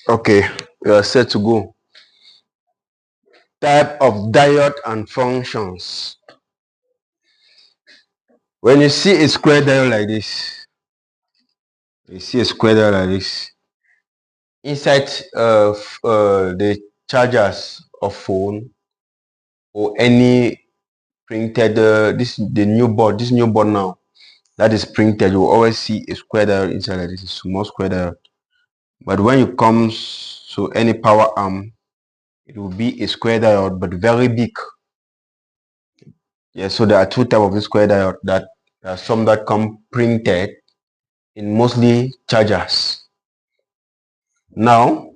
Okay, we are set to go. Type of diode and functions. When you see a square diode like this, inside the chargers of phone or any printed this new board now that is printed, you will always see a square diode inside like this, a small square diode. But when it comes to any power arm, it will be a square diode but very big. Yeah, so there are two types of this square diode. That there are some that come printed in mostly chargers. Now,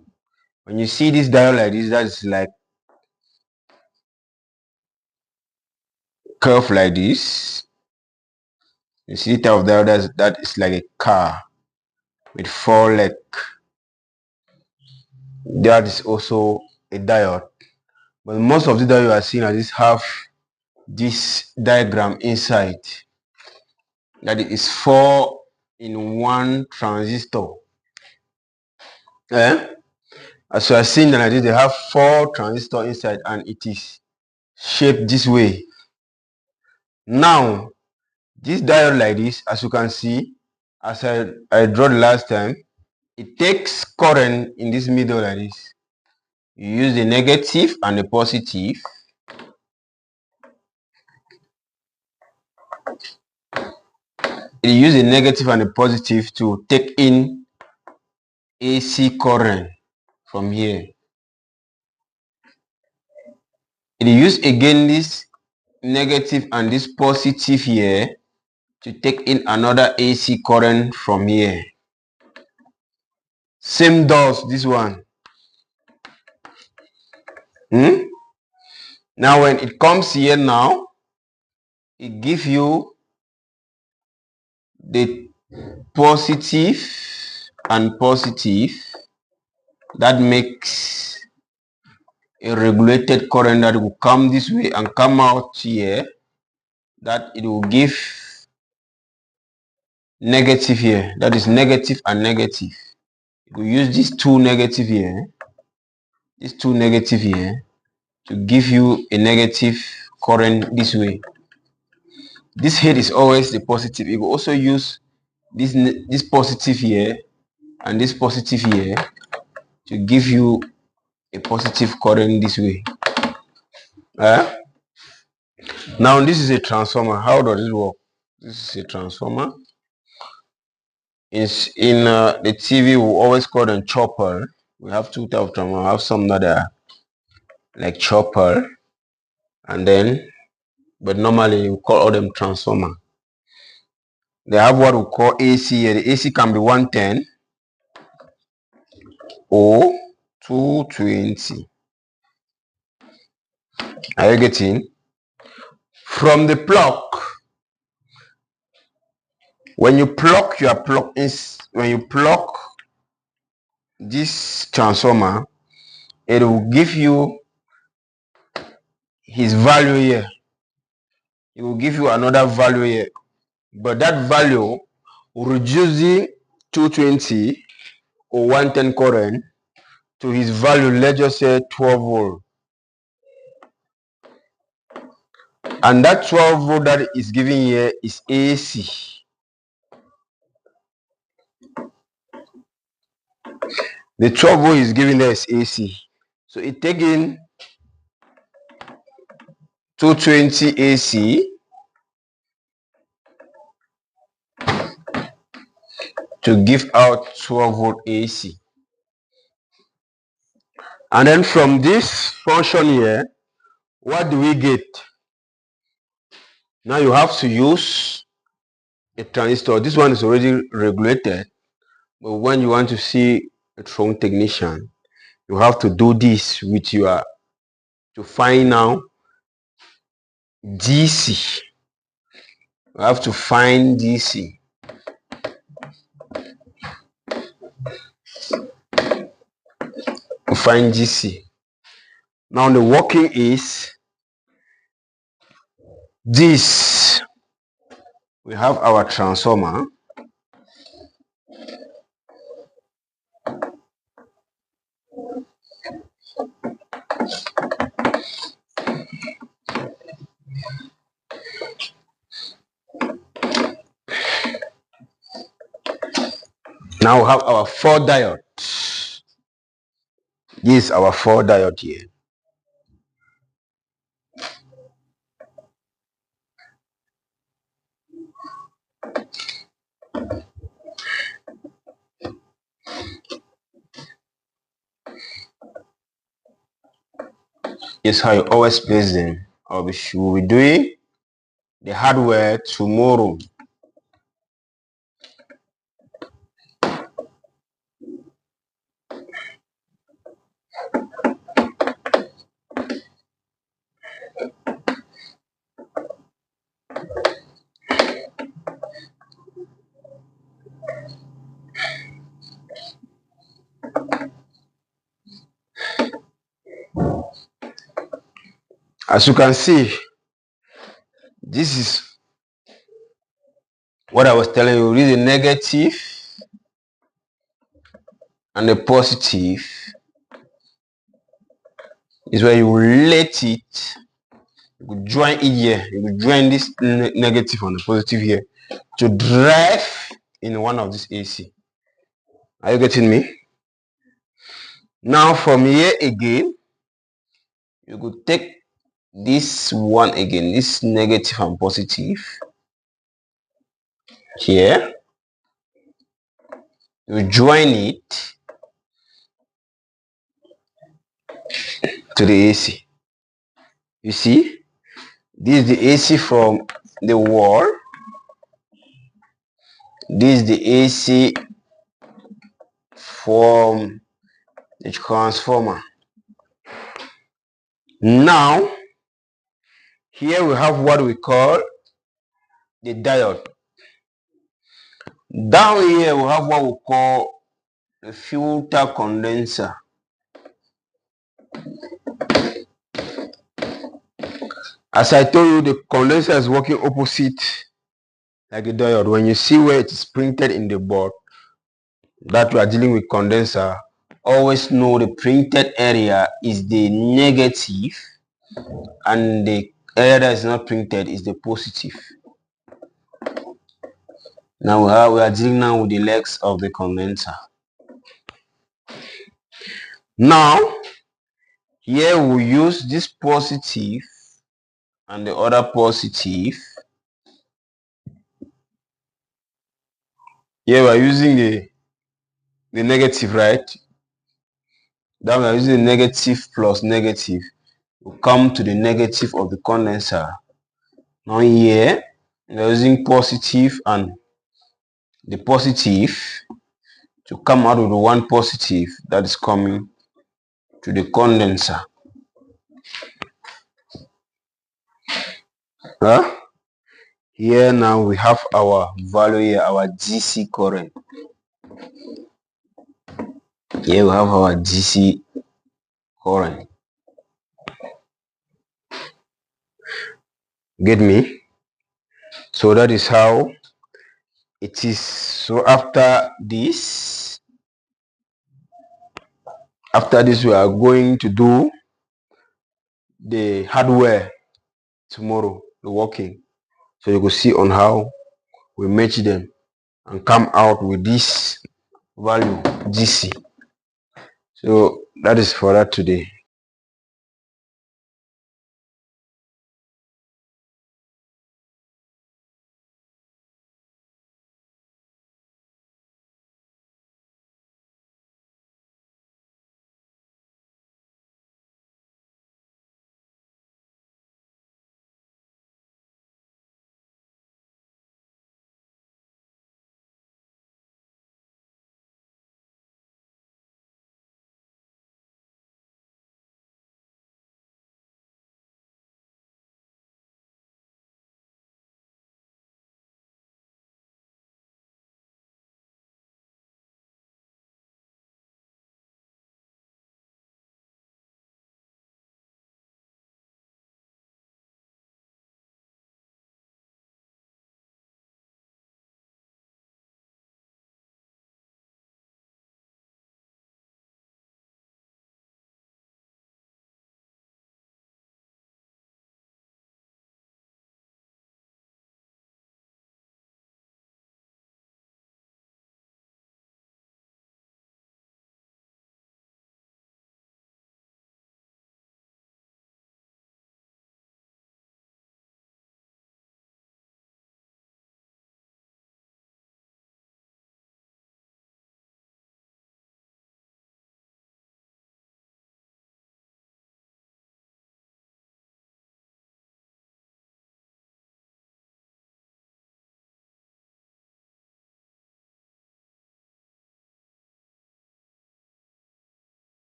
when you see this diode like this, that's like curve like this. You see the type of diode that is like a car with four legs. That is also a diode. But most of the diode you are seeing like this have this diagram inside. That is 4-in-1 transistor. As you are seeing like this, they have 4 transistors inside and it is shaped this way. Now, this diode like this, as you can see, as I drew the last time, it takes current in this middle like this. You use the negative and the positive. You use the negative and the positive to take in AC current from here. You use again this negative and this positive here to take in another AC current from here. Same does this one. Now when it comes here now, it gives you the positive and positive. That makes a regulated current that will come this way and come out here. That it will give negative here. That is negative and negative. We use these two negative here, to give you a negative current this way. This head is always the positive. You will also use this positive here and this positive here to give you a positive current this way. Now this is a transformer. How does it work? This is a transformer. In the TV, we always call them chopper. We have two types of transformer. We have some that are like chopper, and then, but normally we call all them transformer. They have what we call AC here. The AC can be 110 or 220. Are you getting? From the plug, when you plug this transformer, it will give you his value here. It will give you another value here, but that value will reduce the 220 or 110 current to his value, let's just say 12 volt. And that 12 volt that is given here is AC. The 12 volt is given there is AC. So it taking 220 AC to give out 12 volt AC. And then from this function here, what do we get? Now you have to use a transistor. This one is already regulated, but when you want to see a phone technician, you have to do this with your, to find out DC. You have to find DC. Find DC. Now the working is this. We have our transformer. Now we have our 4 diodes. This is our 4 diode here. This is how you always place them. We'll be doing the hardware tomorrow. As you can see, this is what I was telling you. Read the negative and the positive is where you relate it. You could join it here. You could join this negative and the positive here to drive in one of these AC. Are you getting me? Now from here again, you could take this one again, this negative and positive here. You join it to the AC. You see, this is the AC from the wall. This is the AC from the transformer. Now, here we have what we call the diode. Down here we have what we call the filter condenser. As I told you, the condenser is working opposite like the diode. When you see where it is printed in the board that we are dealing with condenser, always know the printed area is the negative and the area that is not printed is the positive. Now we are dealing now with the legs of the condenser. Now here we use this positive and the other positive. Here we are using the negative, right? Then we are using the negative plus negative. We come to the negative of the condenser. Now here we are using positive and the positive to come out with the one positive that is coming to the condenser. Here now we have our value here, our DC current. Here we have our DC current. Get me? So that is how it is. So after this we are going to do the hardware tomorrow, the working. So you will see on how we match them and come out with this value DC. So that is for that today.